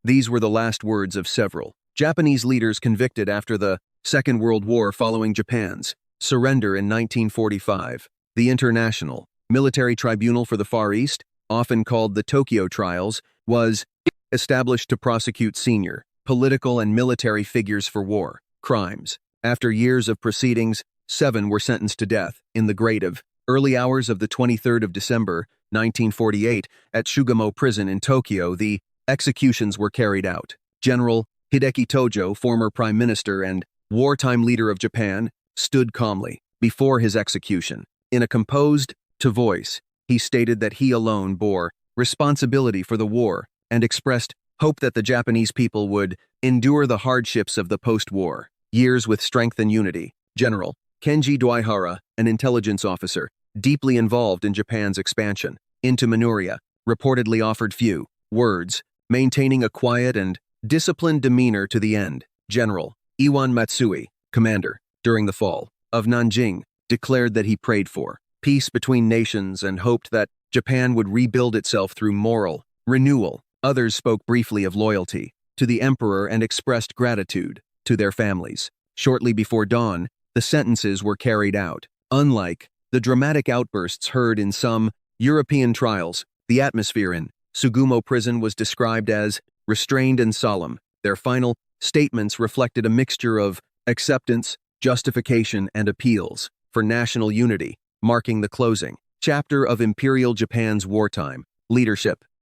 These were the last words of several Japanese leaders convicted after the Second World War following Japan's surrender in 1945. The International Military Tribunal for the Far East, often called the Tokyo Trials, was established to prosecute senior political and military figures for war crimes. After years of proceedings, 7 were sentenced to death in the grate of early hours of the 23rd of December, 1948, at Sugamo Prison in Tokyo. The executions were carried out. General Hideki Tojo, former prime minister and wartime leader of Japan, stood calmly before his execution. In a composed voice, he stated that he alone bore responsibility for the war and expressed hope that the Japanese people would endure the hardships of the post-war years with strength and unity. General Kenji Dwaihara, an intelligence officer deeply involved in Japan's expansion into Manchuria, reportedly offered few words, maintaining a quiet and disciplined demeanor to the end. General Iwan Matsui, commander, during the fall of Nanjing, declared that he prayed for peace between nations and hoped that Japan would rebuild itself through moral renewal. Others spoke briefly of loyalty to the emperor and expressed gratitude to their families. Shortly before dawn, the sentences were carried out. Unlike the dramatic outbursts heard in some European trials, the atmosphere in Sugamo Prison was described as restrained and solemn. Their final statements reflected a mixture of acceptance, justification, and appeals for national unity, marking the closing chapter of Imperial Japan's wartime leadership.